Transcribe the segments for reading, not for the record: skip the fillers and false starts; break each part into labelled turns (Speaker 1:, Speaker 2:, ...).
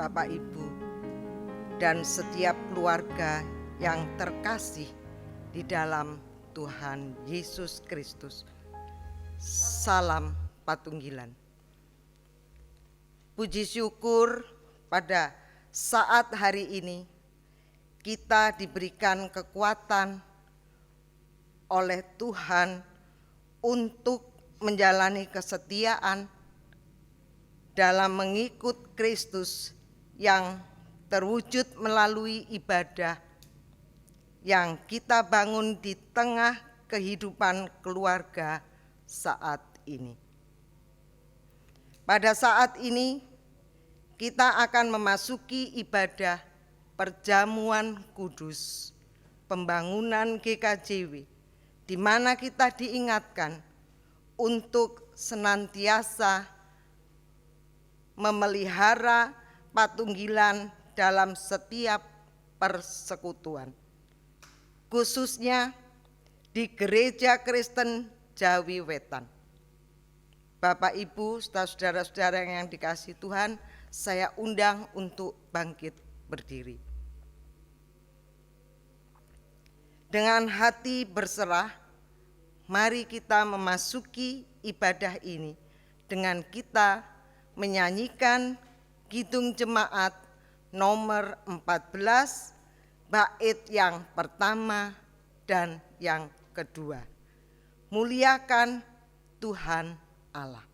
Speaker 1: Bapak Ibu dan setiap keluarga yang terkasih di dalam Tuhan Yesus Kristus. Salam Patunggilan. Puji syukur pada saat hari ini kita diberikan kekuatan oleh Tuhan untuk menjalani kesetiaan dalam mengikut Kristus yang terwujud melalui ibadah yang kita bangun di tengah kehidupan keluarga saat ini. Pada saat ini kita akan memasuki ibadah perjamuan kudus pembangunan GKJW, di mana kita diingatkan untuk senantiasa memelihara patunggilan dalam setiap persekutuan, khususnya di Gereja Kristen Jawi Wetan. Bapak Ibu, saudara-saudara yang dikasihi Tuhan, saya undang untuk bangkit berdiri. Dengan hati berserah, mari kita memasuki ibadah ini dengan kita menyanyikan Kidung Jemaat nomor 14, bait yang pertama dan yang kedua. Muliakan Tuhan Allah.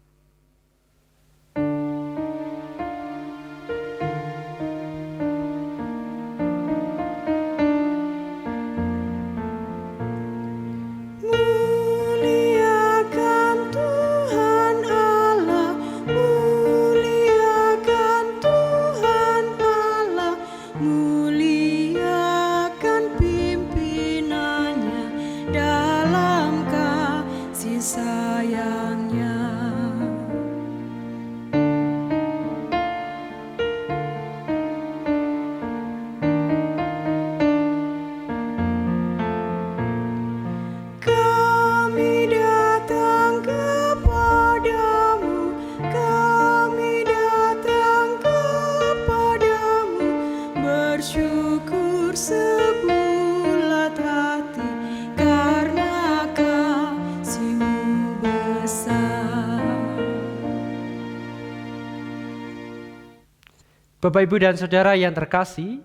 Speaker 2: Bapak, Ibu, dan Saudara yang terkasih,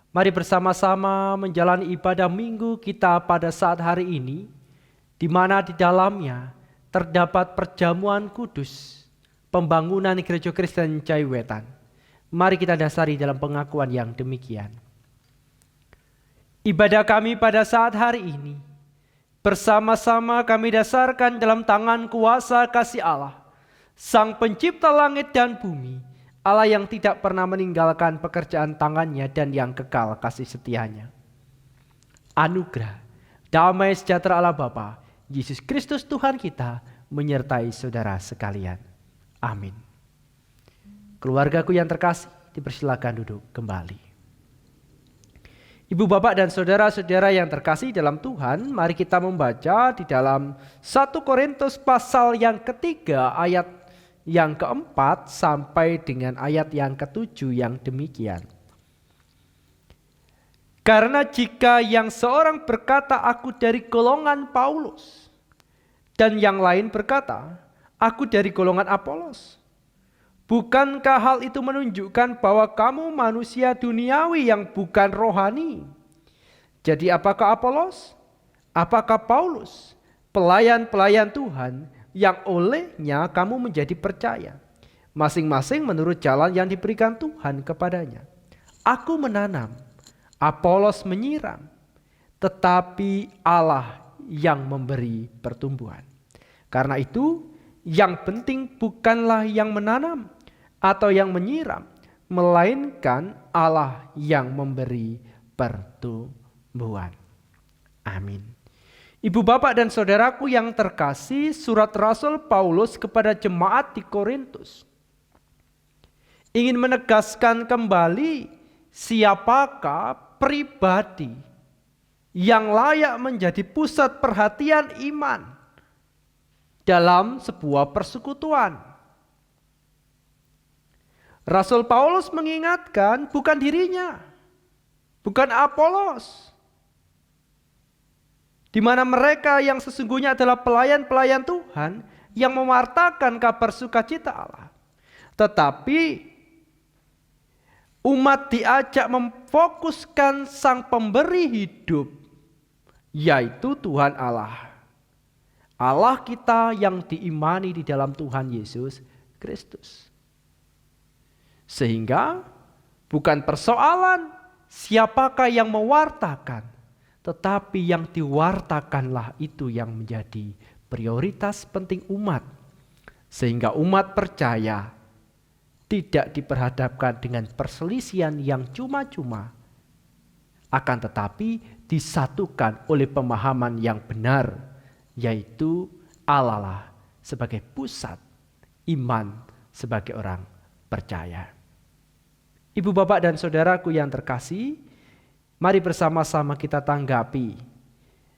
Speaker 2: mari bersama-sama menjalani ibadah minggu kita pada saat hari ini, di mana di dalamnya terdapat perjamuan kudus, pembangunan Gereja Kristen Jawi Wetan. Mari kita dasari dalam pengakuan yang demikian. Ibadah kami pada saat hari ini, bersama-sama kami dasarkan dalam tangan kuasa kasih Allah, Sang Pencipta langit dan bumi, Allah yang tidak pernah meninggalkan pekerjaan tangannya dan yang kekal kasih setianya. Anugerah, damai sejahtera Allah Bapa, Yesus Kristus Tuhan kita menyertai saudara sekalian. Amin. Keluargaku yang terkasih, dipersilakan duduk kembali. Ibu, bapak, dan saudara-saudara yang terkasih dalam Tuhan, mari kita membaca di dalam 1 Korintus pasal yang ketiga ayat yang keempat sampai dengan ayat yang ketujuh yang demikian. Karena jika yang seorang berkata aku dari golongan Paulus, dan yang lain berkata aku dari golongan Apolos, bukankah hal itu menunjukkan bahwa kamu manusia duniawi yang bukan rohani? Jadi apakah Apolos? Apakah Paulus? Pelayan-pelayan Tuhan yang olehnya kamu menjadi percaya, masing-masing menurut jalan yang diberikan Tuhan kepadanya. Aku menanam, Apolos menyiram, tetapi Allah yang memberi pertumbuhan. Karena itu, yang penting bukanlah yang menanam atau yang menyiram, melainkan Allah yang memberi pertumbuhan. Amin. Ibu, bapak, dan saudaraku yang terkasih, surat Rasul Paulus kepada jemaat di Korintus ingin menegaskan kembali siapakah pribadi yang layak menjadi pusat perhatian iman dalam sebuah persekutuan. Rasul Paulus mengingatkan bukan dirinya, bukan Apolos, di mana mereka yang sesungguhnya adalah pelayan-pelayan Tuhan yang mewartakan kabar sukacita Allah. Tetapi umat diajak memfokuskan sang pemberi hidup, yaitu Tuhan Allah. Allah kita yang diimani di dalam Tuhan Yesus Kristus. Sehingga bukan persoalan siapakah yang mewartakan, tetapi yang diwartakanlah itu yang menjadi prioritas penting umat. Sehingga umat percaya tidak diperhadapkan dengan perselisihan yang cuma-cuma, akan tetapi disatukan oleh pemahaman yang benar, yaitu Allah lah sebagai pusat iman sebagai orang percaya. Ibu, bapak, dan saudaraku yang terkasih, mari bersama-sama kita tanggapi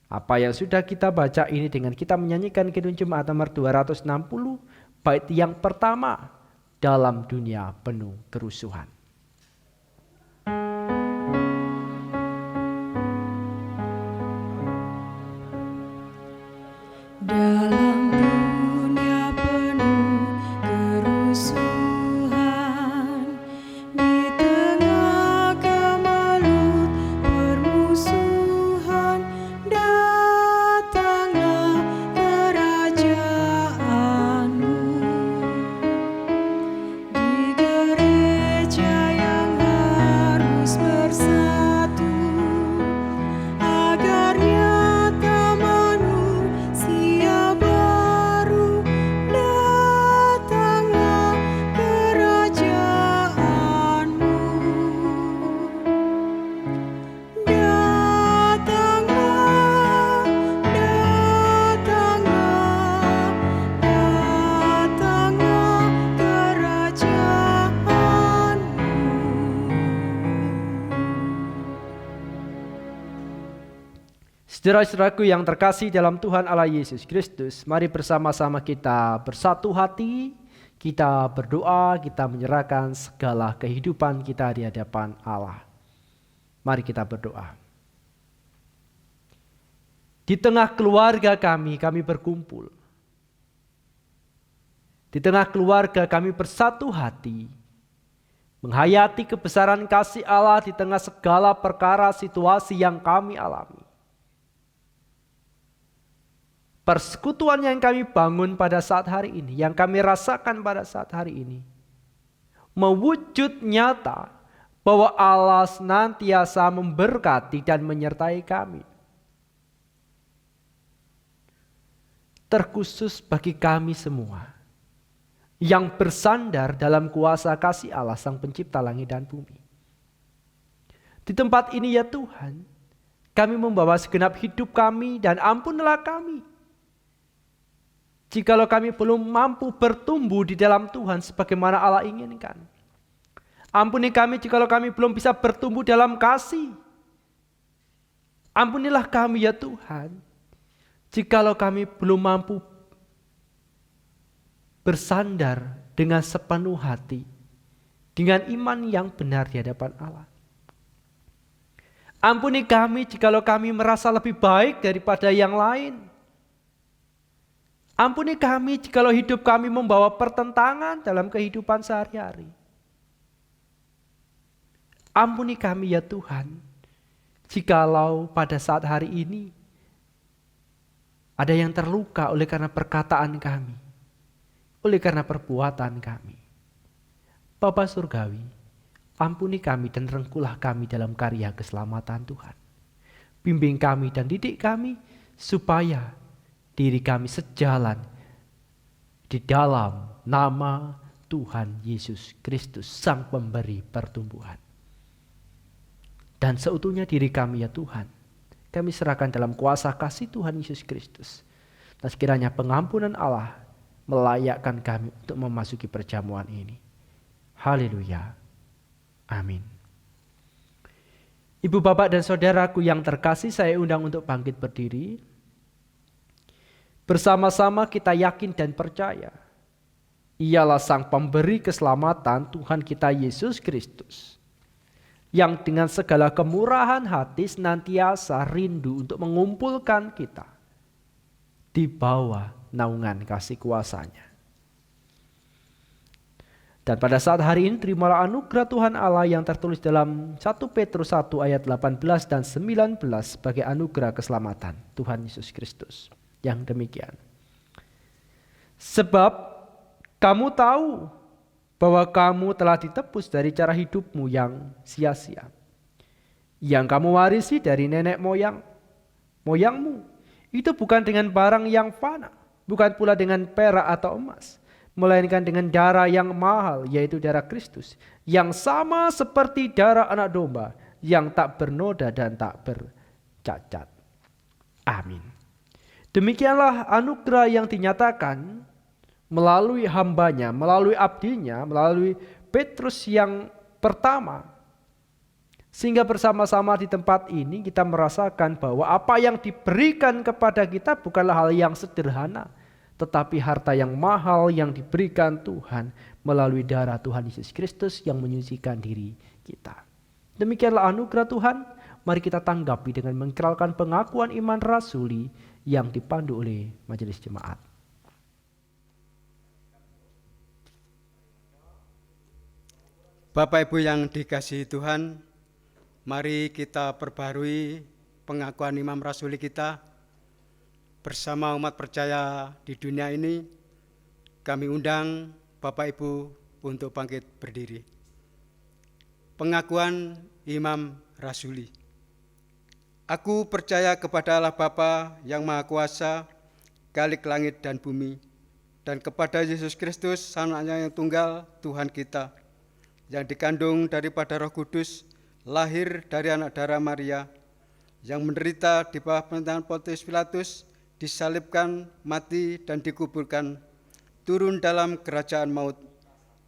Speaker 2: apa yang sudah kita baca ini dengan kita menyanyikan Kidung Jemaat nomor 260, bait yang pertama, dalam dunia penuh kerusuhan.
Speaker 3: Dalam dunia penuh kerusuhan, di tengah gemerlap permusuhan, datanglah kerajaan-Mu. Di gereja yang harus bersatu, agar nyata manusia baru, datanglah kerajaan-Mu. Datanglah, datanglah, datanglah kerajaan-Mu.
Speaker 2: Saudara-saudaraku yang terkasih dalam Tuhan Allah Yesus Kristus, mari bersama-sama kita bersatu hati, kita berdoa, kita menyerahkan segala kehidupan kita di hadapan Allah. Mari kita berdoa. Di tengah keluarga kami berkumpul. Di tengah keluarga kami bersatu hati, menghayati kebesaran kasih Allah di tengah segala perkara situasi yang kami alami. Persekutuan yang kami bangun pada saat hari ini, yang kami rasakan pada saat hari ini, mewujud nyata bahwa Allah senantiasa memberkati dan menyertai kami. Terkhusus bagi kami semua yang bersandar dalam kuasa kasih Allah Sang Pencipta langit dan bumi. Di tempat ini ya Tuhan, kami membawa segenap hidup kami dan ampunilah kami jikalau kami belum mampu bertumbuh di dalam Tuhan sebagaimana Allah inginkan. Ampuni kami jikalau kami belum bisa bertumbuh dalam kasih. Ampunilah kami ya Tuhan, jikalau kami belum mampu bersandar dengan sepenuh hati, dengan iman yang benar di hadapan Allah. Ampuni kami jikalau kami merasa lebih baik daripada yang lain. Ampuni kami jikalau hidup kami membawa pertentangan dalam kehidupan sehari-hari. Ampuni kami ya Tuhan, jikalau pada saat hari ini ada yang terluka oleh karena perkataan kami, oleh karena perbuatan kami. Bapa Surgawi, ampuni kami dan rengkulah kami dalam karya keselamatan Tuhan. Bimbing kami dan didik kami supaya diri kami sejalan di dalam nama Tuhan Yesus Kristus, Sang Pemberi pertumbuhan. Dan seutuhnya diri kami ya Tuhan, kami serahkan dalam kuasa kasih Tuhan Yesus Kristus. Dan sekiranya pengampunan Allah melayakkan kami untuk memasuki perjamuan ini. Haleluya. Amin. Ibu, bapak, dan saudaraku yang terkasih, saya undang untuk bangkit berdiri. Bersama-sama kita yakin dan percaya Ialah Sang Pemberi keselamatan Tuhan kita Yesus Kristus, yang dengan segala kemurahan hati senantiasa rindu untuk mengumpulkan kita di bawah naungan kasih kuasa-Nya. Dan pada saat hari ini terimalah anugerah Tuhan Allah yang tertulis dalam 1 Petrus 1 ayat 18 dan 19 sebagai anugerah keselamatan Tuhan Yesus Kristus. Yang demikian. Sebab kamu tahu bahwa kamu telah ditebus dari cara hidupmu yang sia-sia, yang kamu warisi dari nenek moyangmu. Itu bukan dengan barang yang fana, bukan pula dengan perak atau emas, melainkan dengan darah yang mahal, yaitu darah Kristus, yang sama seperti darah anak domba, yang tak bernoda dan tak bercacat. Amin. Demikianlah anugerah yang dinyatakan melalui hambanya, melalui abdinya, melalui Petrus yang pertama. Sehingga bersama-sama di tempat ini kita merasakan bahwa apa yang diberikan kepada kita bukanlah hal yang sederhana, tetapi harta yang mahal yang diberikan Tuhan melalui darah Tuhan Yesus Kristus yang menyucikan diri kita. Demikianlah anugerah Tuhan. Mari kita tanggapi dengan mengikrarkan pengakuan iman rasuli yang dipandu oleh majelis jemaat.
Speaker 4: Bapak Ibu yang dikasihi Tuhan, mari kita perbarui pengakuan imam rasuli kita bersama umat percaya di dunia ini. Kami undang Bapak Ibu untuk bangkit berdiri. Pengakuan imam rasuli. Aku percaya kepada Allah Bapa yang Maha Kuasa, Khalik langit dan bumi, dan kepada Yesus Kristus, Anaknya yang tunggal, Tuhan kita, yang dikandung daripada Roh Kudus, lahir dari anak darah Maria, yang menderita di bawah pemerintahan Pontius Pilatus, disalibkan, mati dan dikuburkan, turun dalam kerajaan maut,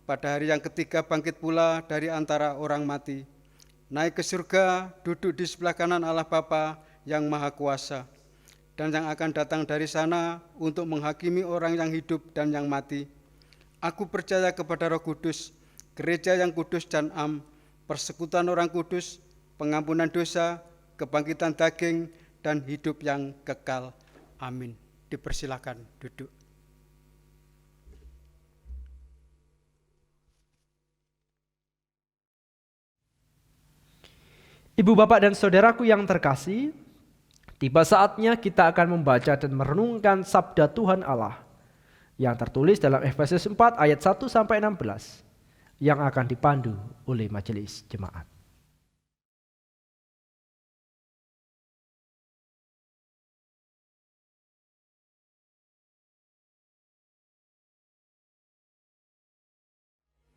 Speaker 4: pada hari yang ketiga bangkit pula dari antara orang mati, naik ke surga, duduk di sebelah kanan Allah Bapa yang Maha Kuasa, dan yang akan datang dari sana untuk menghakimi orang yang hidup dan yang mati. Aku percaya kepada Roh Kudus, gereja yang kudus dan am, persekutuan orang kudus, pengampunan dosa, kebangkitan daging, dan hidup yang kekal. Amin. Dipersilakan duduk.
Speaker 2: Ibu, bapak, dan saudaraku yang terkasih, tiba saatnya kita akan membaca dan merenungkan sabda Tuhan Allah yang tertulis dalam Efesus 4 ayat 1 sampai 16. Yang akan dipandu oleh majelis jemaat.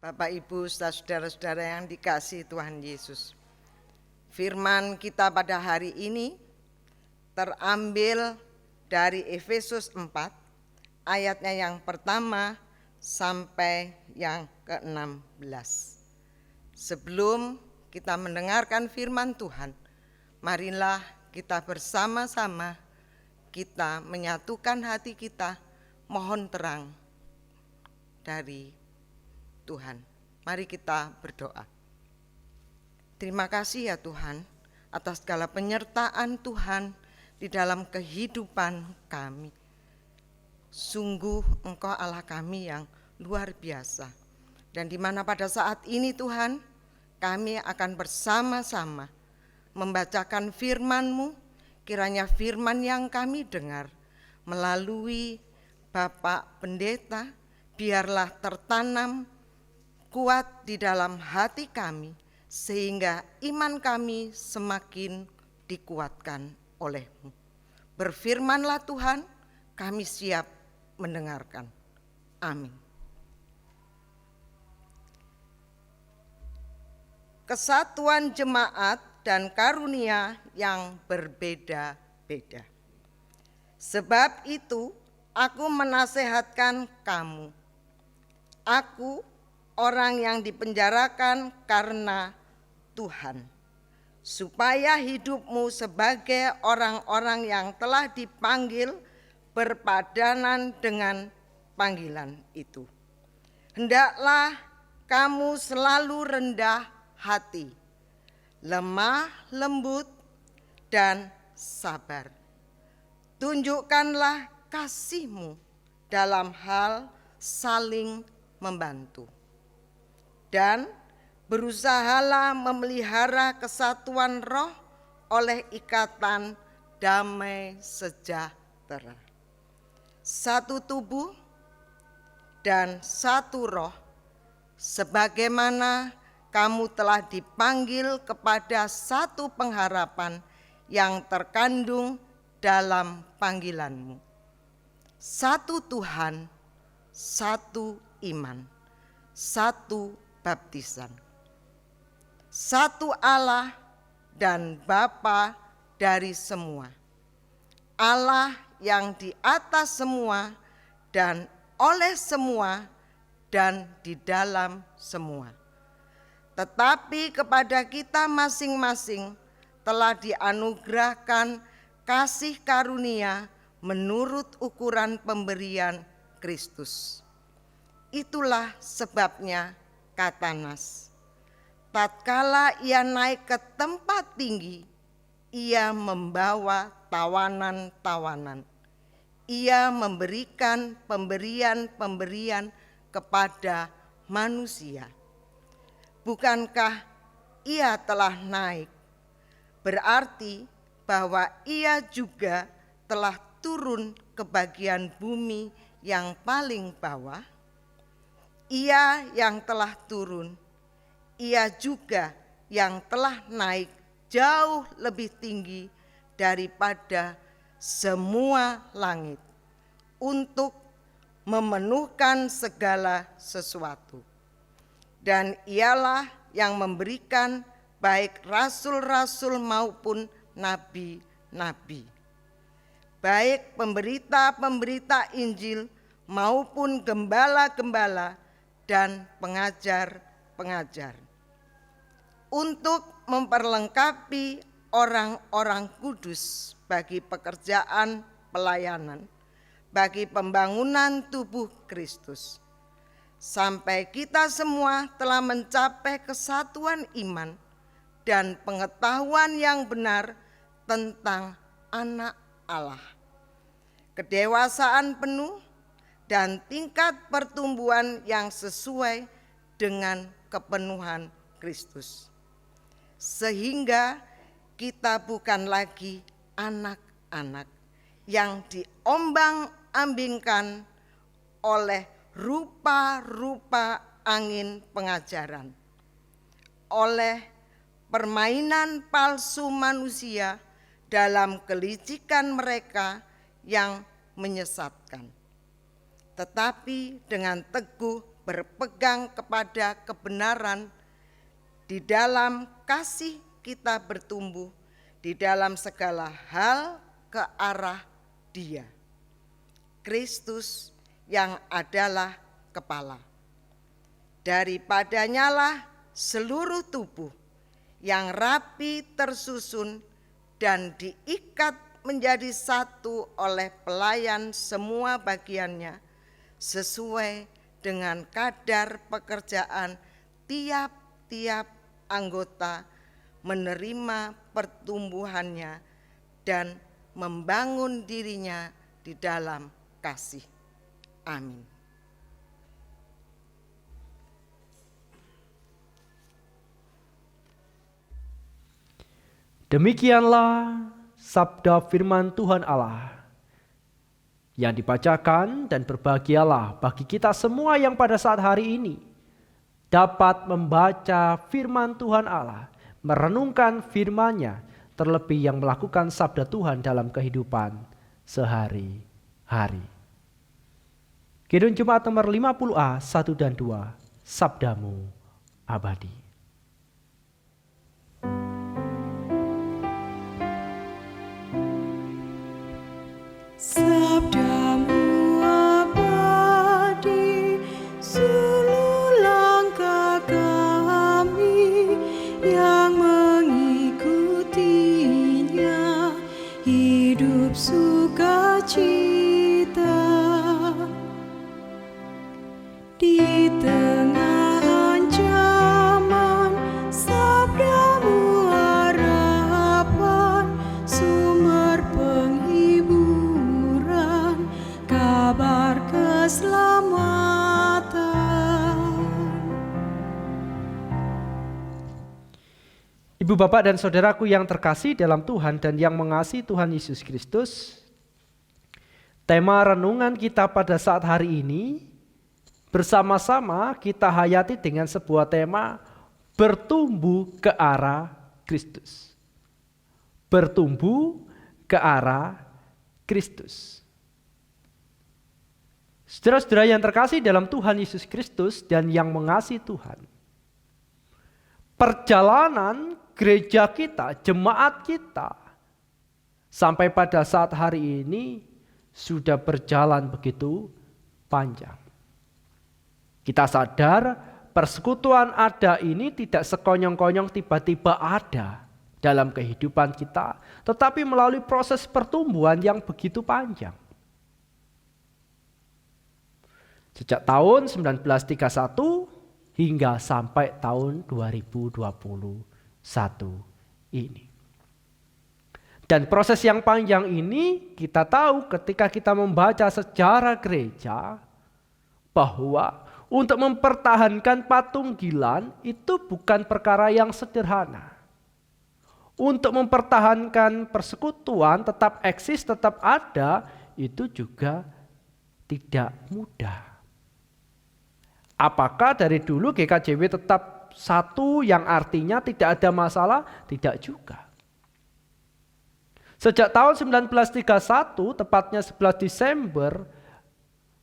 Speaker 1: Bapak, Ibu, saudara-saudara yang dikasihi Tuhan Yesus, firman kita pada hari ini terambil dari Efesus 4 ayatnya yang pertama sampai yang ke-16. Sebelum kita mendengarkan firman Tuhan, marilah kita bersama-sama kita menyatukan hati kita, mohon terang dari Tuhan. Mari kita berdoa. Terima kasih ya Tuhan atas segala penyertaan Tuhan di dalam kehidupan kami. Sungguh Engkau Allah kami yang luar biasa. Dan di mana pada saat ini Tuhan, kami akan bersama-sama membacakan firman-Mu, kiranya firman yang kami dengar melalui Bapak Pendeta, biarlah tertanam kuat di dalam hati kami, sehingga iman kami semakin dikuatkan oleh-Mu. Berfirmanlah Tuhan, kami siap mendengarkan. Amin. Kesatuan jemaat dan karunia yang berbeda-beda. Sebab itu aku menasehatkan kamu. Aku orang yang dipenjarakan karena Tuhan, supaya hidupmu sebagai orang-orang yang telah dipanggil berpadanan dengan panggilan itu. Hendaklah kamu selalu rendah hati, lemah lembut, dan sabar. Tunjukkanlah kasih-Mu dalam hal saling membantu. Dan berusahalah memelihara kesatuan roh oleh ikatan damai sejahtera. Satu tubuh dan satu roh, sebagaimana kamu telah dipanggil kepada satu pengharapan yang terkandung dalam panggilanmu. Satu Tuhan, satu iman, satu baptisan. Satu Allah dan Bapa dari semua. Allah yang di atas semua dan oleh semua dan di dalam semua. Tetapi kepada kita masing-masing telah dianugerahkan kasih karunia menurut ukuran pemberian Kristus. Itulah sebabnya kata Nas, tatkala ia naik ke tempat tinggi, ia membawa tawanan-tawanan. Ia memberikan pemberian-pemberian kepada manusia. Bukankah ia telah naik? Berarti bahwa ia juga telah turun ke bagian bumi yang paling bawah. Ia yang telah turun, ia juga yang telah naik jauh lebih tinggi daripada semua langit untuk memenuhkan segala sesuatu. Dan ialah yang memberikan baik rasul-rasul maupun nabi-nabi, baik pemberita-pemberita Injil maupun gembala-gembala dan pengajar-pengajar, untuk memperlengkapi orang-orang kudus bagi pekerjaan pelayanan, bagi pembangunan tubuh Kristus, sampai kita semua telah mencapai kesatuan iman dan pengetahuan yang benar tentang Anak Allah, kedewasaan penuh dan tingkat pertumbuhan yang sesuai dengan kepenuhan Kristus, sehingga kita bukan lagi anak-anak yang diombang-ambingkan oleh rupa-rupa angin pengajaran, oleh permainan palsu manusia dalam kelicikan mereka yang menyesatkan, tetapi dengan teguh berpegang kepada kebenaran. Di dalam kasih kita bertumbuh di dalam segala hal ke arah Dia, Kristus yang adalah kepala. Daripadanya lah seluruh tubuh yang rapi tersusun dan diikat menjadi satu oleh pelayan semua bagiannya sesuai dengan kadar pekerjaan tiap-tiap anggota, menerima pertumbuhannya dan membangun dirinya di dalam kasih. Amin.
Speaker 2: Demikianlah sabda firman Tuhan Allah yang dibacakan, dan berbahagialah bagi kita semua yang pada saat hari ini dapat membaca firman Tuhan Allah, merenungkan firman-Nya, terlebih yang melakukan sabda Tuhan dalam kehidupan sehari-hari. Kidung Jumat nomor 50A 1 dan 2, Sabdamu Abadi.
Speaker 3: Sabdamu abadi, suluh langkah kami yang mengikutinya, hidup sukacita di
Speaker 2: Ibu bapak dan saudaraku yang terkasih dalam Tuhan dan yang mengasihi Tuhan Yesus Kristus, tema renungan kita pada saat hari ini bersama-sama kita hayati dengan sebuah tema bertumbuh ke arah Kristus. Bertumbuh ke arah Kristus. Saudara-saudara yang terkasih dalam Tuhan Yesus Kristus dan yang mengasihi Tuhan, perjalanan gereja kita, jemaat kita, sampai pada saat hari ini sudah berjalan begitu panjang. Kita sadar persekutuan ada ini tidak sekonyong-konyong tiba-tiba ada dalam kehidupan kita, tetapi melalui proses pertumbuhan yang begitu panjang. Sejak tahun 1931 hingga sampai tahun 2021 ini. Dan proses yang panjang ini kita tahu ketika kita membaca sejarah gereja bahwa untuk mempertahankan patunggilan itu bukan perkara yang sederhana. Untuk mempertahankan persekutuan tetap eksis, tetap ada, itu juga tidak mudah. Apakah dari dulu GKJW tetap satu yang artinya tidak ada masalah? Tidak juga. Sejak tahun 1931, tepatnya 11 Desember,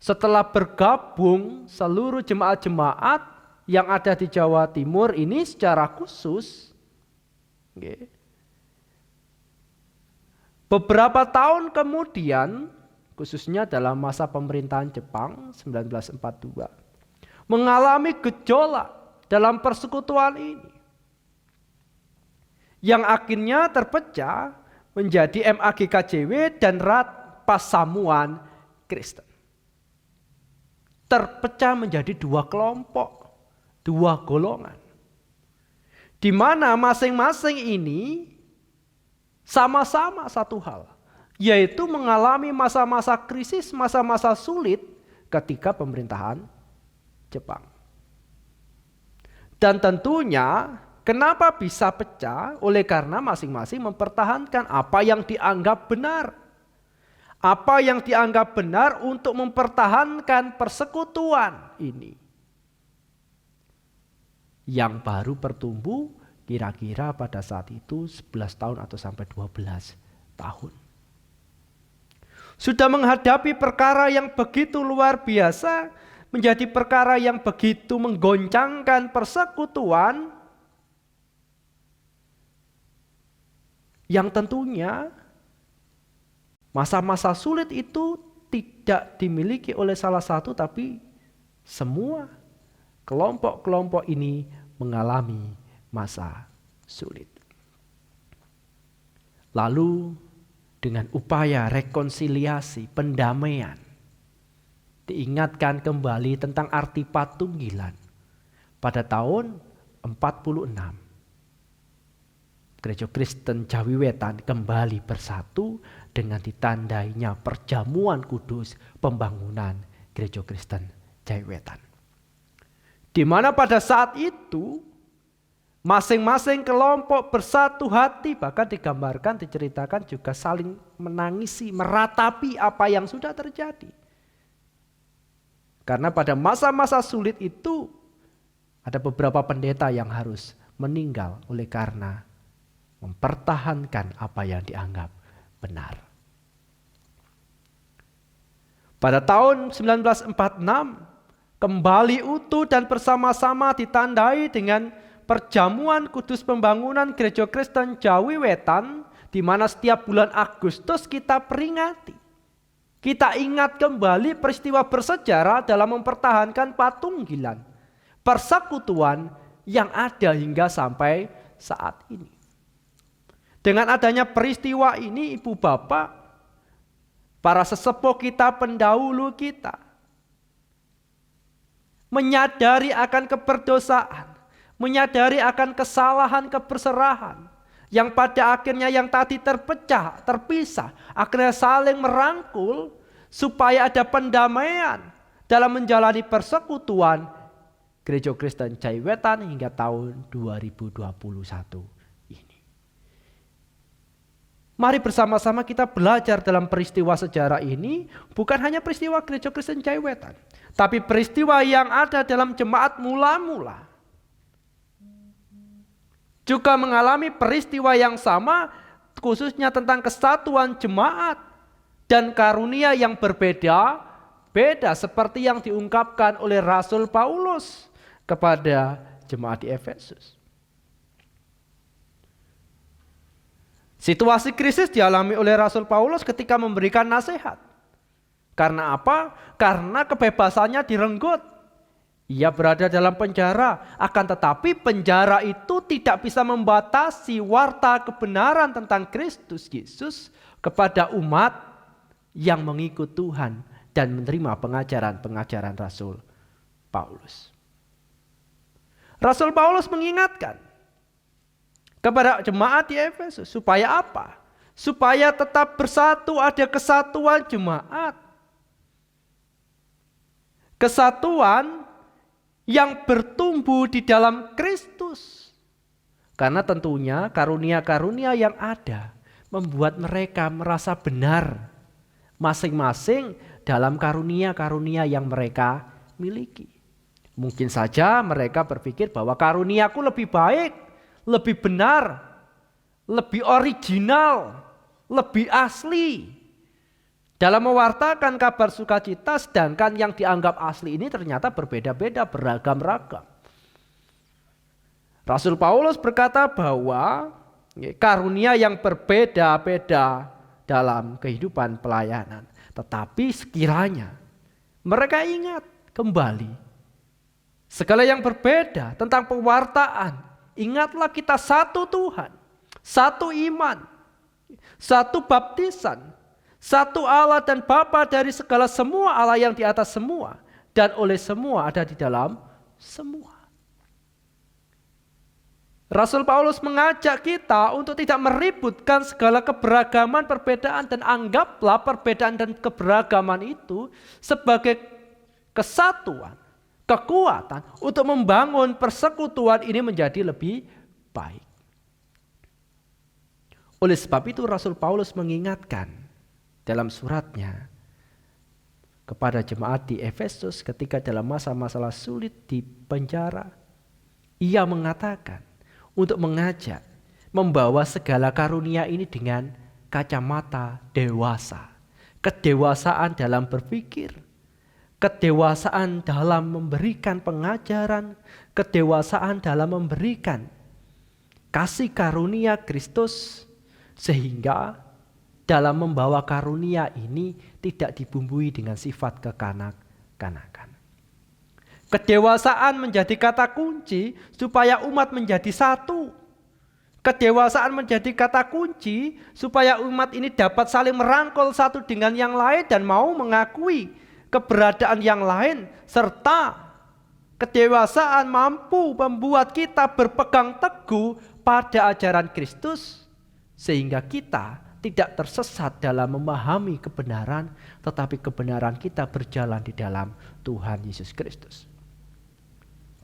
Speaker 2: setelah bergabung seluruh jemaat-jemaat yang ada di Jawa Timur ini secara khusus, beberapa tahun kemudian, khususnya dalam masa pemerintahan Jepang 1942, mengalami gejolak dalam persekutuan ini, yang akhirnya terpecah menjadi MAGKJW dan Rat Pasamuan Kristen. Terpecah menjadi dua kelompok, dua golongan. Di mana masing-masing ini sama-sama satu hal, yaitu mengalami masa-masa krisis, masa-masa sulit ketika pemerintahan Jepang. Dan tentunya kenapa bisa pecah? Oleh karena masing-masing mempertahankan apa yang dianggap benar. Apa yang dianggap benar untuk mempertahankan persekutuan ini. Yang baru bertumbuh kira-kira pada saat itu 11 tahun atau sampai 12 tahun. Sudah menghadapi perkara yang begitu luar biasa, menjadi perkara yang begitu menggoncangkan persekutuan, yang tentunya masa-masa sulit itu tidak dimiliki oleh salah satu, tapi semua kelompok-kelompok ini mengalami masa sulit. Lalu dengan upaya rekonsiliasi, pendamaian, diingatkan kembali tentang arti patunggilan. Pada tahun 46, Gereja Kristen Jawi Wetan kembali bersatu dengan ditandainya perjamuan kudus pembangunan Gereja Kristen Jawi Wetan. Di mana pada saat itu masing-masing kelompok bersatu hati, bahkan digambarkan, diceritakan juga saling menangisi, meratapi apa yang sudah terjadi. Karena pada masa-masa sulit itu ada beberapa pendeta yang harus meninggal oleh karena mempertahankan apa yang dianggap benar. Pada tahun 1946 kembali utuh dan bersama-sama ditandai dengan perjamuan kudus pembangunan Gereja Kristen Jawi Wetan, di mana setiap bulan Agustus kita peringati. Kita ingat kembali peristiwa bersejarah dalam mempertahankan patunggilan, persekutuan yang ada hingga sampai saat ini. Dengan adanya peristiwa ini, Ibu Bapak, para sesepuh kita, pendahulu kita, menyadari akan keberdosaan, menyadari akan kesalahan, keberserahan, yang pada akhirnya yang tadi terpecah, terpisah, akhirnya saling merangkul supaya ada pendamaian dalam menjalani persekutuan Gereja Kristen Jawi Wetan hingga tahun 2021 ini. Mari bersama-sama kita belajar dalam peristiwa sejarah ini, bukan hanya peristiwa Gereja Kristen Jaiwetan, tapi peristiwa yang ada dalam jemaat mula-mula juga mengalami peristiwa yang sama, khususnya tentang kesatuan jemaat dan karunia yang berbeda-beda seperti yang diungkapkan oleh Rasul Paulus kepada jemaat di Efesus. Situasi krisis dialami oleh Rasul Paulus ketika memberikan nasihat. Karena apa? Karena kebebasannya direnggut. Ia berada dalam penjara, akan tetapi penjara itu tidak bisa membatasi warta kebenaran tentang Kristus Yesus kepada umat yang mengikut Tuhan dan menerima pengajaran-pengajaran Rasul Paulus. Rasul Paulus mengingatkan kepada jemaat di Efesus supaya apa? Supaya tetap bersatu, ada kesatuan jemaat. Kesatuan yang bertumbuh di dalam Kristus. Karena tentunya karunia-karunia yang ada membuat mereka merasa benar masing-masing dalam karunia-karunia yang mereka miliki. Mungkin saja mereka berpikir bahwa karuniaku lebih baik, lebih benar, lebih original, lebih asli dalam mewartakan kabar sukacita, sedangkan yang dianggap asli ini ternyata berbeda-beda, beragam-ragam. Rasul Paulus berkata bahwa karunia yang berbeda-beda dalam kehidupan pelayanan. Tetapi sekiranya mereka ingat kembali segala yang berbeda tentang pewartaan. Ingatlah kita satu Tuhan, satu iman, satu baptisan, satu Allah dan Bapa dari segala semua Allah yang di atas semua dan oleh semua ada di dalam semua. Rasul Paulus mengajak kita untuk tidak meributkan segala keberagaman, perbedaan, dan anggaplah perbedaan dan keberagaman itu sebagai kesatuan, kekuatan untuk membangun persekutuan ini menjadi lebih baik. Oleh sebab itu Rasul Paulus mengingatkan dalam suratnya kepada jemaat di Efesus ketika dalam masa-masa sulit di penjara, ia mengatakan untuk mengajak membawa segala karunia ini dengan kacamata dewasa. Kedewasaan dalam berpikir, kedewasaan dalam memberikan pengajaran, kedewasaan dalam memberikan kasih karunia Kristus, sehingga dalam membawa karunia ini tidak dibumbui dengan sifat kekanak-kanakan. Kedewasaan menjadi kata kunci supaya umat menjadi satu. Kedewasaan menjadi kata kunci supaya umat ini dapat saling merangkul satu dengan yang lain dan mau mengakui keberadaan yang lain, serta kedewasaan mampu membuat kita berpegang teguh pada ajaran Kristus sehingga kita tidak tersesat dalam memahami kebenaran, tetapi kebenaran kita berjalan di dalam Tuhan Yesus Kristus.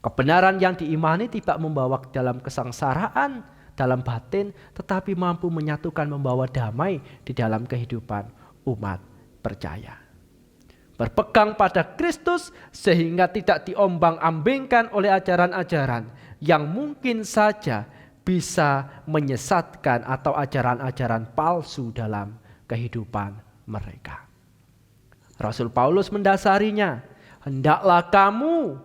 Speaker 2: Kebenaran yang diimani tidak membawa dalam kesengsaraan dalam batin, tetapi mampu menyatukan, membawa damai di dalam kehidupan umat percaya. Berpegang pada Kristus sehingga tidak diombang-ambingkan oleh ajaran-ajaran yang mungkin saja bisa menyesatkan atau ajaran-ajaran palsu dalam kehidupan mereka. Rasul Paulus mendasarinya, hendaklah kamu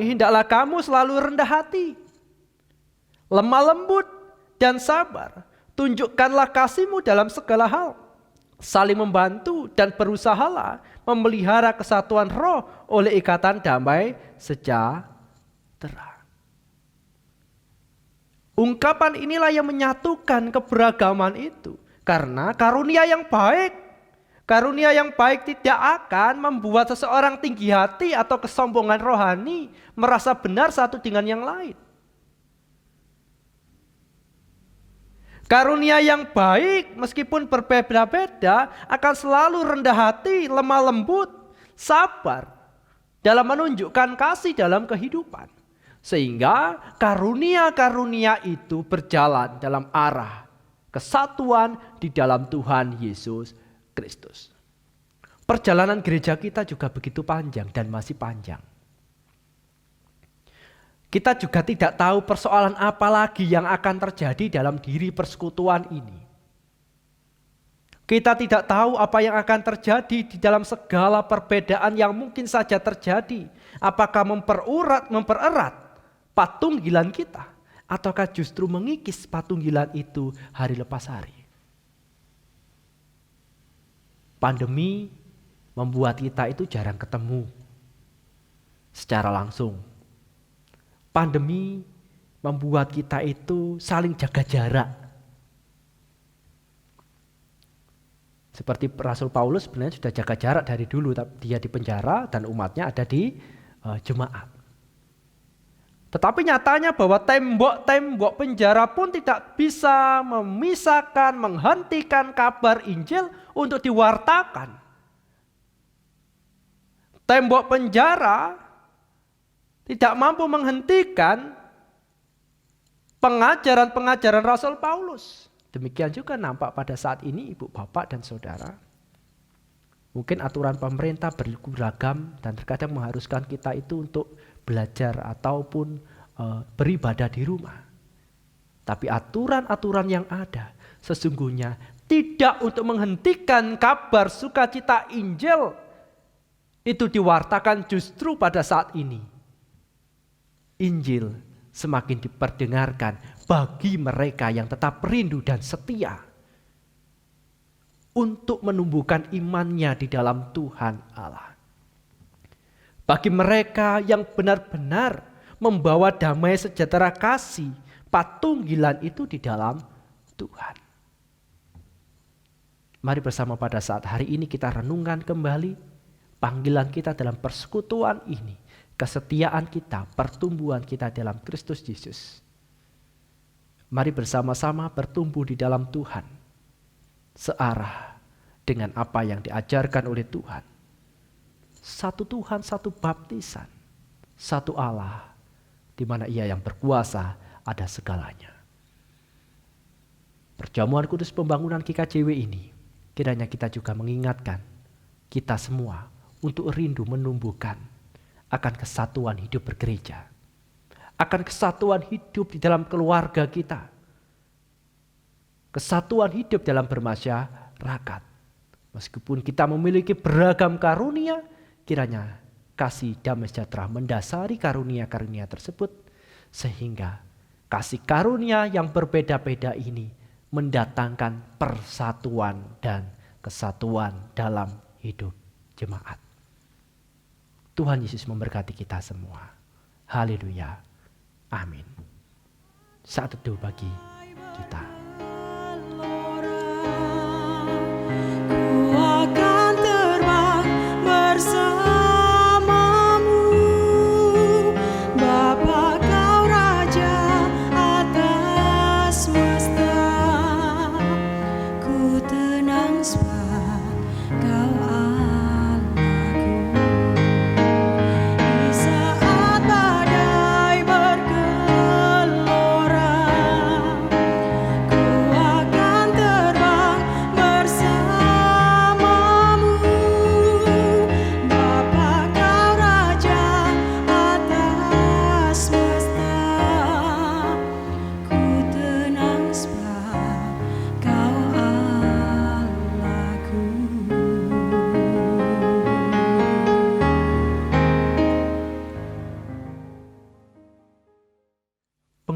Speaker 2: hendaklah kamu selalu rendah hati, lemah lembut dan sabar. Tunjukkanlah kasihmu dalam segala hal. Saling membantu dan berusahalah memelihara kesatuan roh oleh ikatan damai sejahtera. Ungkapan inilah yang menyatukan keberagaman itu. Karena karunia yang baik tidak akan membuat seseorang tinggi hati atau kesombongan rohani merasa benar satu dengan yang lain. Karunia yang baik meskipun berbeda-beda akan selalu rendah hati, lemah lembut, sabar dalam menunjukkan kasih dalam kehidupan. Sehingga karunia-karunia itu berjalan dalam arah kesatuan di dalam Tuhan Yesus Kristus. Perjalanan gereja kita juga begitu panjang dan masih panjang. Kita juga tidak tahu persoalan apa lagi yang akan terjadi dalam diri persekutuan ini. Kita tidak tahu apa yang akan terjadi di dalam segala perbedaan yang mungkin saja terjadi. Apakah mempererat patunggilan kita, ataukah justru mengikis patunggilan itu hari lepas hari. Pandemi membuat kita itu jarang ketemu secara langsung. Pandemi membuat kita itu saling jaga jarak. Seperti Rasul Paulus sebenarnya sudah jaga jarak dari dulu, tapi dia di penjara dan umatnya ada di jemaat. Tetapi nyatanya bahwa tembok-tembok penjara pun tidak bisa memisahkan, menghentikan kabar Injil untuk diwartakan. Tembok penjara tidak mampu menghentikan pengajaran-pengajaran Rasul Paulus. Demikian juga nampak pada saat ini ibu bapak dan saudara. Mungkin aturan pemerintah beragam dan terkadang mengharuskan kita itu untuk belajar ataupun beribadah di rumah. Tapi aturan-aturan yang ada sesungguhnya tidak untuk menghentikan kabar sukacita Injil itu diwartakan justru pada saat ini. Injil semakin diperdengarkan bagi mereka yang tetap rindu dan setia untuk menumbuhkan imannya di dalam Tuhan Allah. Bagi mereka yang benar-benar membawa damai sejahtera kasih patunggilan itu di dalam Tuhan. Mari bersama pada saat hari ini kita renungkan kembali panggilan kita dalam persekutuan ini. Kesetiaan kita, pertumbuhan kita dalam Kristus Yesus. Mari bersama-sama bertumbuh di dalam Tuhan. Searah dengan apa yang diajarkan oleh Tuhan. Satu Tuhan, satu baptisan. Satu Allah, di mana Ia yang berkuasa ada segalanya. Perjamuan kudus pembangunan GKJW ini, kiranya kita juga mengingatkan kita semua untuk rindu menumbuhkan akan kesatuan hidup bergereja, akan kesatuan hidup di dalam keluarga kita, kesatuan hidup dalam bermasyarakat. Meskipun kita memiliki beragam karunia, kiranya kasih damai sejahtera mendasari karunia-karunia tersebut, sehingga kasih karunia yang berbeda-beda ini mendatangkan persatuan dan kesatuan dalam hidup jemaat. Tuhan Yesus memberkati kita semua. Haleluya. Amin. Saat teduh bagi kita.
Speaker 3: Ku akan terbang bersamamu, Bapa Kau Raja atas semesta. Ku tenang sebab Kau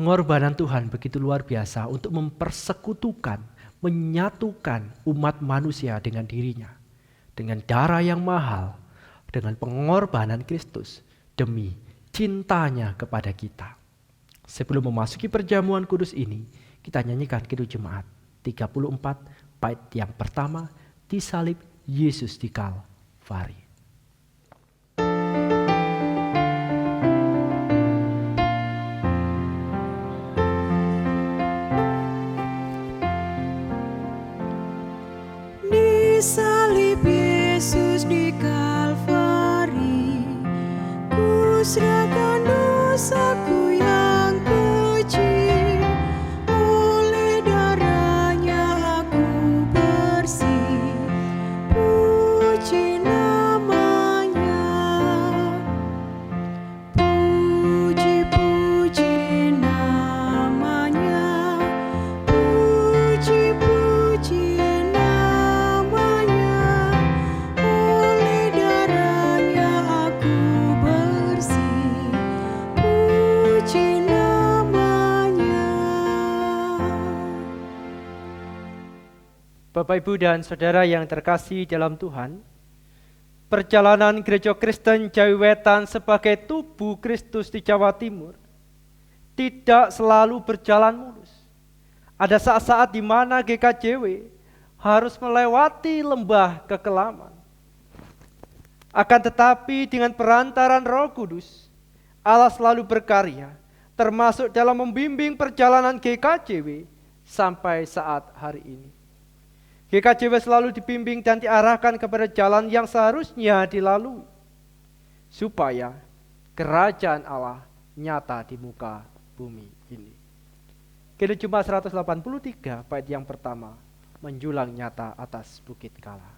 Speaker 2: Pengorbanan Tuhan begitu luar biasa untuk mempersekutukan, menyatukan umat manusia dengan dirinya. Dengan darah yang mahal, dengan pengorbanan Kristus demi cintanya kepada kita. Sebelum memasuki perjamuan kudus ini, kita nyanyikan Kidung Jemaat 34 bait yang pertama, disalib Yesus di Kalvari.
Speaker 3: Salib Yesus di Kalvari, ku serahkan dosaku yang kecil. Oleh darahnya puji namanya, puji-puji namanya, puji-puji namanya. Oleh darahnya aku bersih, puji namanya.
Speaker 2: Bapak, Ibu, dan Saudara yang terkasih dalam Tuhan, perjalanan Gereja Kristen Jawi Wetan sebagai tubuh Kristus di Jawa Timur tidak selalu berjalan mulus. Ada saat-saat di mana GKJW harus melewati lembah kekelaman. Akan tetapi dengan perantaran Roh Kudus, Allah selalu berkarya, termasuk dalam membimbing perjalanan GKJW sampai saat hari ini. GKJW selalu dibimbing dan diarahkan kepada jalan yang seharusnya dilalui, supaya kerajaan Allah nyata di muka bumi ini. Kidung Jumat 183 bait yang pertama, menjulang nyata atas bukit Kala.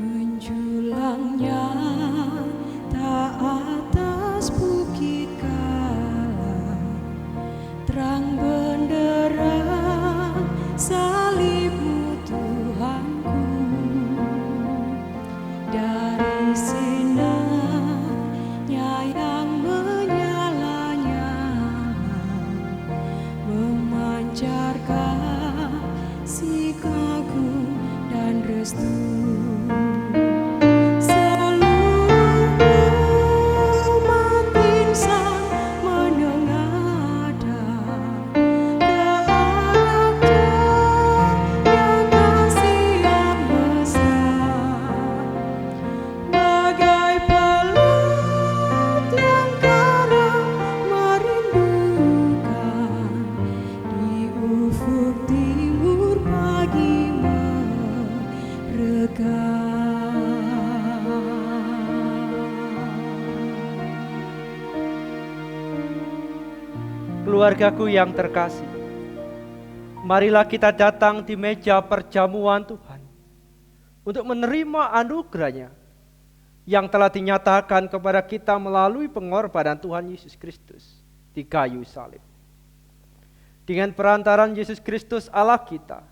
Speaker 3: Menjulangnya tak atas bukit Kala, terang benderang salib-Mu Tuhanku. Dari sinarnya yang menyala-nyala, memancarkan kasih kagum dan restu.
Speaker 2: Keluargaku yang terkasih, marilah kita datang di meja perjamuan Tuhan untuk menerima anugerah-Nya yang telah dinyatakan kepada kita melalui pengorbanan Tuhan Yesus Kristus di kayu salib. Dengan perantaran Yesus Kristus Allah kita,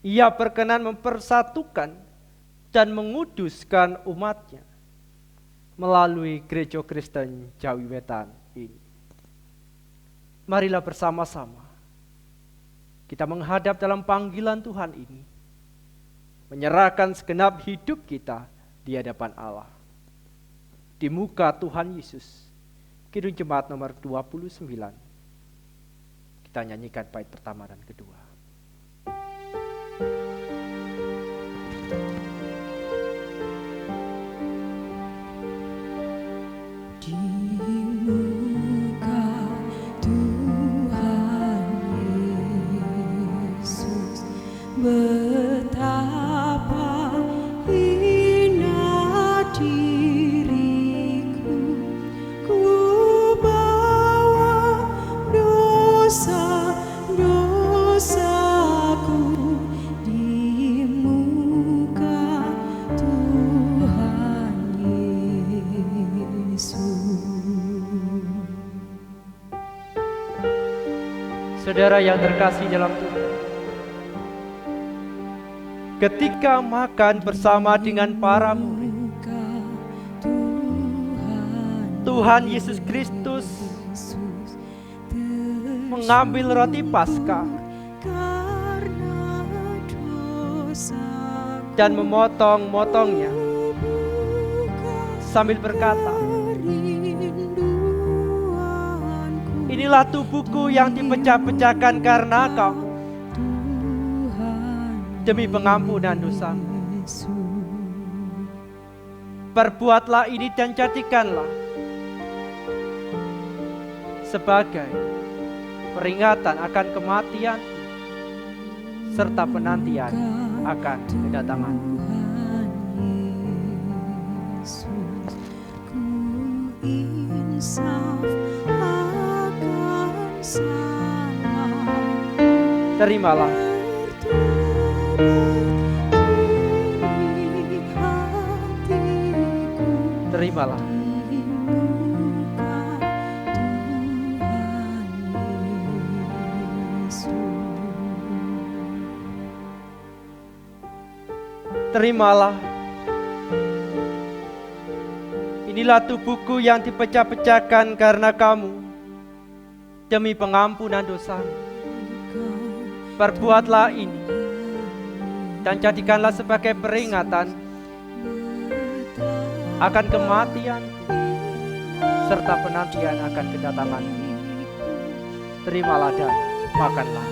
Speaker 2: Ia berkenan mempersatukan dan menguduskan umat-Nya melalui Gereja Kristen Jawi Wetan ini. Marilah bersama-sama kita menghadap dalam panggilan Tuhan ini, menyerahkan segenap hidup kita di hadapan Allah, di muka Tuhan Yesus. Kidung Jemaat nomor 29. Kita nyanyikan bait pertama dan kedua.
Speaker 3: Di muka Tuhan Yesus, betapa hina diriku, ku bawa dosa-dosaku di muka Tuhan Yesus.
Speaker 2: Saudara yang terkasih dalam Tuhan, ketika makan bersama dengan para murid, Tuhan Yesus Kristus mengambil roti Paskah dan memotong-motongnya sambil berkata, "Inilah tubuhku yang dipecah-pecahkan karena kamu, demi pengampunan dosamu. Perbuatlah ini dan jadikanlah sebagai peringatan akan kematianku serta penantian akan kedatangan.
Speaker 3: Tuhan Yesus, ku insaf akan salah.
Speaker 2: Terimalah,
Speaker 3: Di hatiku
Speaker 2: terimalah.
Speaker 3: di muka Tuhan Yesus.
Speaker 2: Terimalah. Inilah tubuhku yang dipecah-pecahkan karena kamu, demi pengampunan dosa. Perbuatlah ini dan jadikanlah sebagai peringatan akan kematian serta penantian akan kedatangan. Terimalah dan makanlah.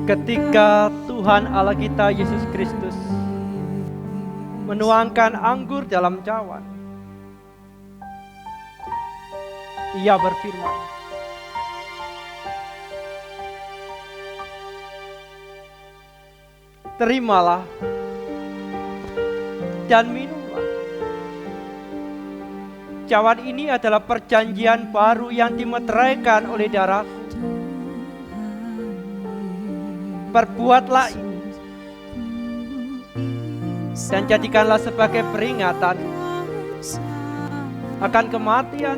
Speaker 2: Ketika Tuhan Allah kita Yesus Kristus menuangkan anggur dalam cawan, Ia berfirman, terimalah dan minumlah. Cawan ini adalah perjanjian baru yang dimeteraikan oleh darahku. Perbuatlah ini dan jadikanlah sebagai peringatan akan kematian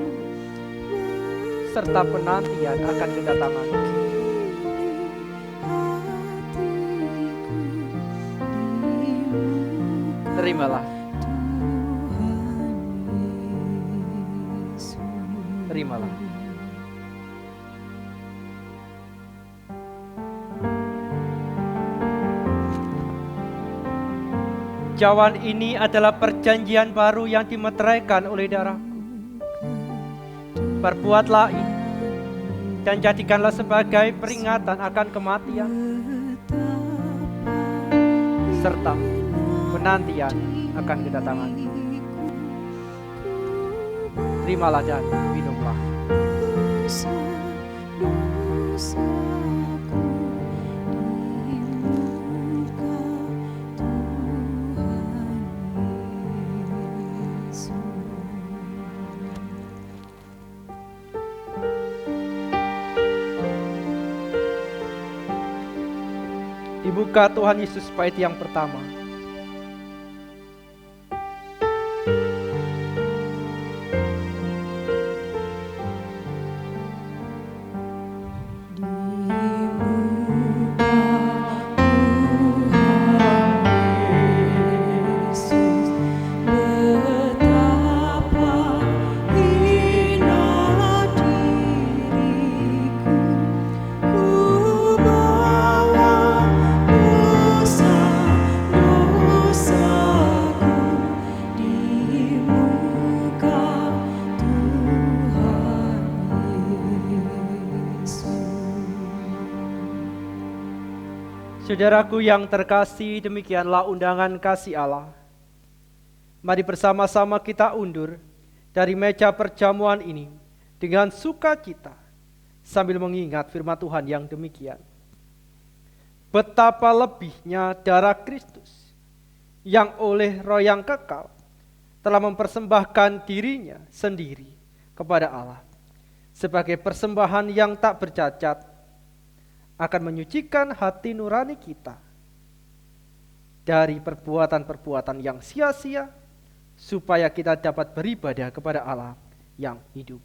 Speaker 2: serta penantian akan kedatangan. Terimalah. Terimalah. Cawan ini adalah perjanjian baru yang dimeteraikan oleh darahku. Perbuatlah ini dan jadikanlah sebagai peringatan akan kematian serta penantian akan kedatangan. Terimalah dan minumlah. Dibuka Tuhan Yesus bait yang pertama. Saudaraku yang terkasih, demikianlah undangan kasih Allah. Mari bersama-sama kita undur dari meja perjamuan ini dengan sukacita sambil mengingat firman Tuhan yang demikian. Betapa lebihnya darah Kristus yang oleh Roh yang kekal telah mempersembahkan dirinya sendiri kepada Allah sebagai persembahan yang tak bercacat, akan menyucikan hati nurani kita dari perbuatan-perbuatan yang sia-sia, supaya kita dapat beribadah kepada Allah yang hidup.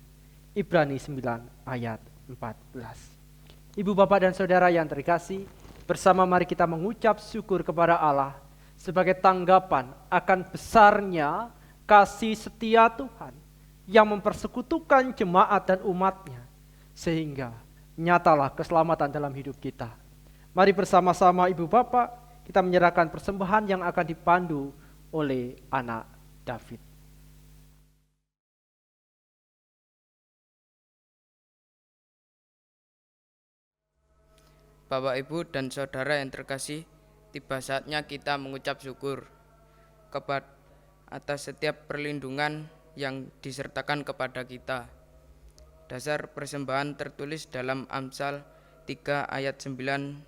Speaker 2: Ibrani 9 ayat 14. Ibu, bapak, dan saudara yang terkasih, bersama mari kita mengucap syukur kepada Allah sebagai tanggapan akan besarnya kasih setia Tuhan yang mempersekutukan jemaat dan umatnya, sehingga nyatalah keselamatan dalam hidup kita. Mari bersama-sama ibu bapak kita menyerahkan persembahan yang akan dipandu oleh anak David.
Speaker 5: Bapak, Ibu, dan saudara yang terkasih, tiba saatnya kita mengucap syukur atas setiap perlindungan yang disertakan kepada kita. Dasar persembahan tertulis dalam Amsal 3 ayat 9-10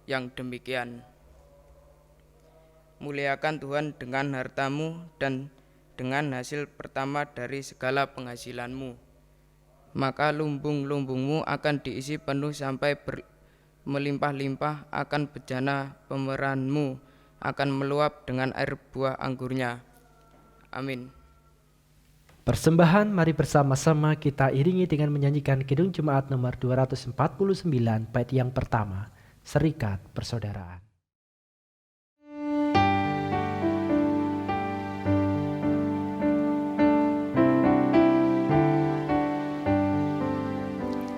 Speaker 5: yang demikian. Muliakan Tuhan dengan hartamu dan dengan hasil pertama dari segala penghasilanmu. Maka lumbung-lumbungmu akan diisi penuh sampai melimpah-limpah, akan bejana pemerahanmu akan meluap dengan air buah anggurnya. Amin.
Speaker 2: Persembahan mari bersama-sama kita iringi dengan menyanyikan Kidung Jemaat nomor 249 bait yang pertama, Serikat Persaudaraan.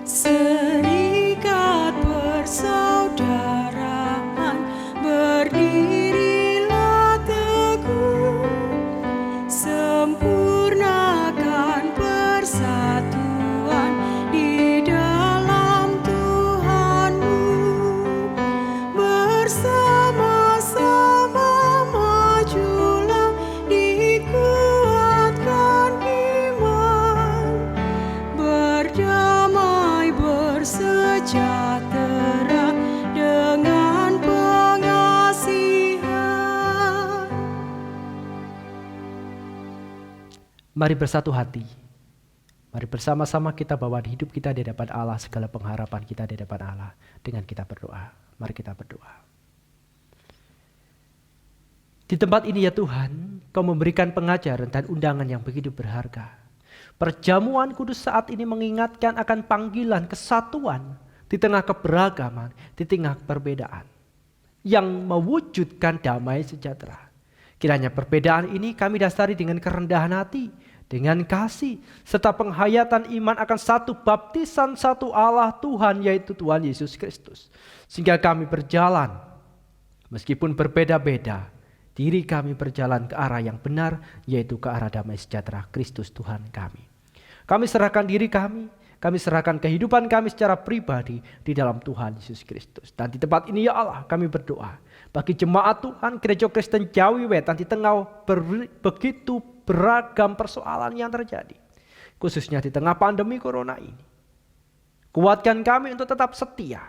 Speaker 3: Serikat persaudaraan berdirilah teguh, sempurnakan persatuan di dalam Tuhanmu, bersama-sama majulah dikuatkan iman, berdamai bersejahtera dengan pengasihan.
Speaker 2: Mari bersatu hati. Mari bersama-sama kita bawa hidup kita di hadapan Allah, segala pengharapan kita di hadapan Allah dengan kita berdoa. Mari kita berdoa. Di tempat ini ya Tuhan, Kau memberikan pengajaran dan undangan yang begitu berharga. Perjamuan kudus saat ini mengingatkan akan panggilan kesatuan di tengah keberagaman, di tengah perbedaan, yang mewujudkan damai sejahtera. Kiranya perbedaan ini kami dasari dengan kerendahan hati, dengan kasih, serta penghayatan iman akan satu baptisan satu Allah Tuhan, yaitu Tuhan Yesus Kristus. Sehingga kami berjalan, meskipun berbeda-beda, diri kami berjalan ke arah yang benar, yaitu ke arah damai sejahtera Kristus Tuhan kami. Kami serahkan diri kami serahkan kehidupan kami secara pribadi di dalam Tuhan Yesus Kristus. Dan di tempat ini ya Allah kami berdoa, bagi jemaat Tuhan Gereja Kristen Jawi Wetan di tengah begitu beragam persoalan yang terjadi, khususnya di tengah pandemi corona ini. Kuatkan kami untuk tetap setia,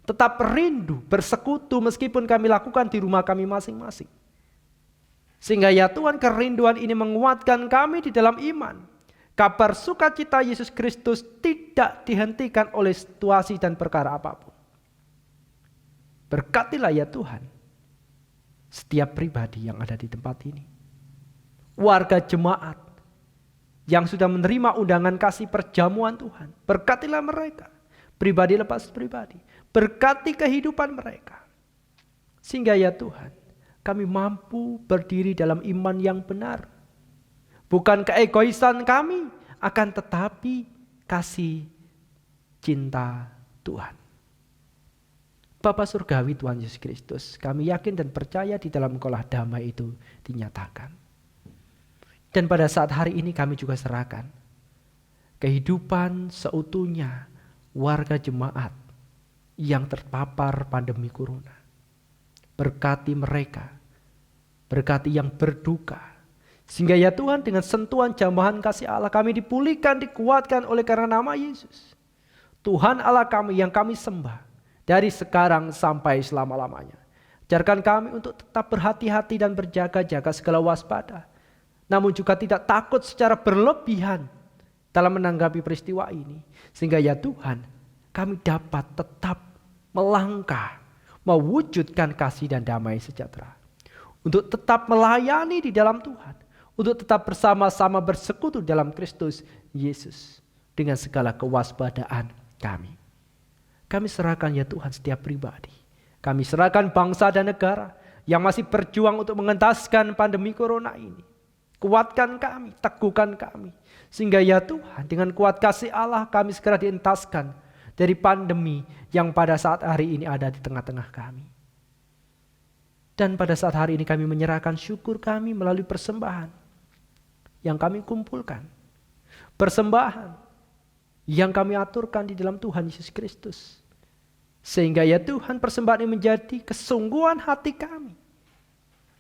Speaker 2: tetap rindu, bersekutu meskipun kami lakukan di rumah kami masing-masing. Sehingga ya Tuhan, kerinduan ini menguatkan kami di dalam iman. Kabar sukacita Yesus Kristus tidak dihentikan oleh situasi dan perkara apapun. Berkatilah ya Tuhan setiap pribadi yang ada di tempat ini. Warga jemaat yang sudah menerima undangan kasih perjamuan Tuhan, berkatilah mereka, pribadi lepas pribadi, berkati kehidupan mereka. Sehingga ya Tuhan, kami mampu berdiri dalam iman yang benar. Bukan keegoisan kami, akan tetapi kasih cinta Tuhan. Bapa Surgawi Tuhan Yesus Kristus, kami yakin dan percaya di dalam Engkaulah damai itu dinyatakan. Dan pada saat hari ini kami juga serahkan kehidupan seutuhnya warga jemaat yang terpapar pandemi corona. Berkati mereka, berkati yang berduka. Sehingga ya Tuhan, dengan sentuhan jambahan kasih Allah kami dipulihkan, dikuatkan oleh karena nama Yesus. Tuhan Allah kami yang kami sembah dari sekarang sampai selama-lamanya. Ajarkan kami untuk tetap berhati-hati dan berjaga-jaga segala waspada. Namun juga tidak takut secara berlebihan dalam menanggapi peristiwa ini. Sehingga ya Tuhan, kami dapat tetap melangkah, mewujudkan kasih dan damai sejahtera. Untuk tetap melayani di dalam Tuhan. Untuk tetap bersama-sama bersekutu dalam Kristus Yesus. dengan segala kewaspadaan kami. Kami serahkan ya Tuhan setiap pribadi. Kami serahkan bangsa dan negara yang masih berjuang untuk mengentaskan pandemi corona ini. Kuatkan kami, teguhkan kami. Sehingga ya Tuhan, dengan kuat kasih Allah kami segera dientaskan dari pandemi yang pada saat hari ini ada di tengah-tengah kami. Dan pada saat hari ini kami menyerahkan syukur kami melalui persembahan yang kami kumpulkan. Persembahan yang kami aturkan di dalam Tuhan Yesus Kristus. Sehingga ya Tuhan, persembahan ini menjadi kesungguhan hati kami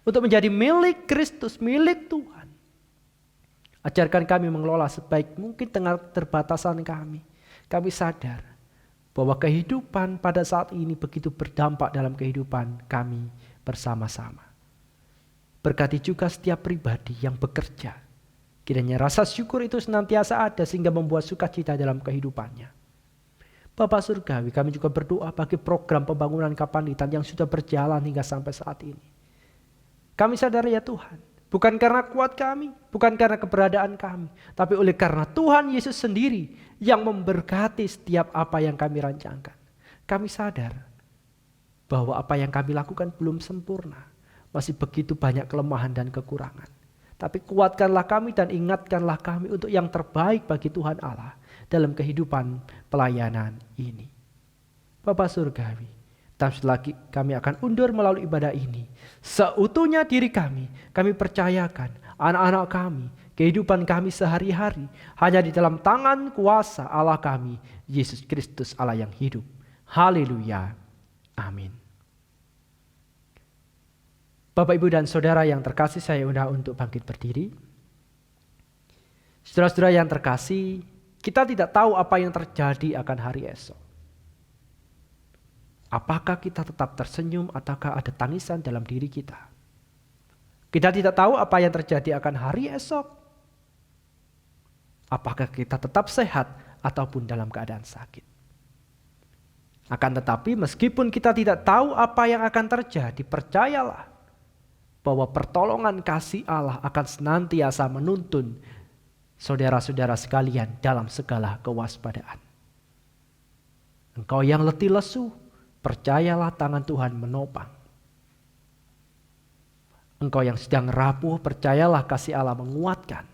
Speaker 2: untuk menjadi milik Kristus, milik Tuhan. Ajarkan kami mengelola sebaik mungkin tengah keterbatasan kami. Kami sadar bahwa kehidupan pada saat ini begitu berdampak dalam kehidupan kami bersama-sama. Berkati juga setiap pribadi yang bekerja. Kiranya rasa syukur itu senantiasa ada sehingga membuat sukacita dalam kehidupannya. Bapa Surgawi, kami juga berdoa bagi program pembangunan Kapanitan yang sudah berjalan hingga sampai saat ini. Kami sadar ya Tuhan, bukan karena kuat kami, bukan karena keberadaan kami, tapi oleh karena Tuhan Yesus sendiri yang memberkati setiap apa yang kami rancangkan. Kami sadar bahwa apa yang kami lakukan belum sempurna, masih begitu banyak kelemahan dan kekurangan. Tapi kuatkanlah kami dan ingatkanlah kami untuk yang terbaik bagi Tuhan Allah dalam kehidupan pelayanan ini. Bapa Surgawi, dan lagi kami akan undur melalui ibadah ini. Seutuhnya diri kami percayakan anak-anak kami, kehidupan kami sehari-hari hanya di dalam tangan kuasa Allah kami, Yesus Kristus Allah yang hidup. Haleluya. Amin. Bapak, Ibu, dan Saudara yang terkasih, saya undang untuk bangkit berdiri. Saudara-saudara yang terkasih, kita tidak tahu apa yang terjadi akan hari esok. Apakah kita tetap tersenyum ataukah ada tangisan dalam diri kita? Kita tidak tahu apa yang terjadi akan hari esok. Apakah kita tetap sehat ataupun dalam keadaan sakit? Akan tetapi meskipun kita tidak tahu apa yang akan terjadi, percayalah bahwa pertolongan kasih Allah akan senantiasa menuntun saudara-saudara sekalian dalam segala kewaspadaan. Engkau yang letih lesu, percayalah tangan Tuhan menopang. Engkau yang sedang rapuh, percayalah kasih Allah menguatkan.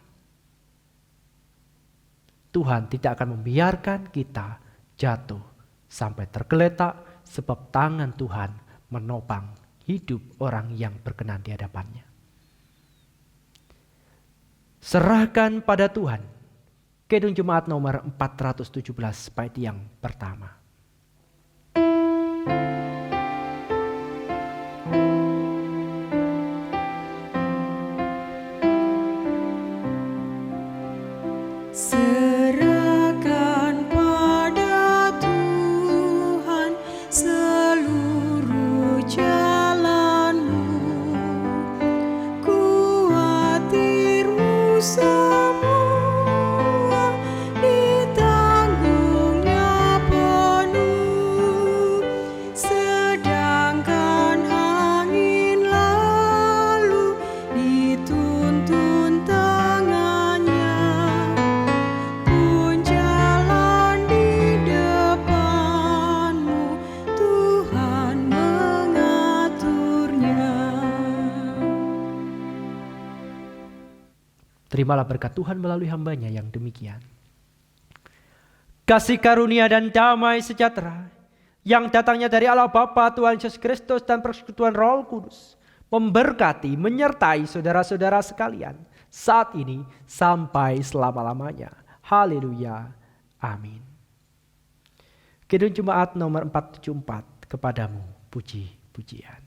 Speaker 2: Tuhan tidak akan membiarkan kita jatuh sampai tergeletak, sebab tangan Tuhan menopang hidup orang yang berkenan di hadapannya. Serahkan pada Tuhan. Kidung Jemaat nomor 417 bait yang pertama.
Speaker 3: Serahkan pada Tuhan seluruh jalanmu, kuatirmu semua ditanggungnya penuh, sedangkan angin lalu dituntun tangannya, pun jalan di depanmu Tuhan mengaturnya.
Speaker 2: Terimalah berkat Tuhan melalui hambanya yang demikian. Kasih karunia dan damai sejahtera yang datangnya dari Allah Bapa, Tuhan Yesus Kristus, dan persekutuan Roh Kudus memberkati, menyertai saudara-saudara sekalian saat ini sampai selama-lamanya. Haleluya. Amin. Kidung Jemaat nomor 474, kepadamu puji-pujian.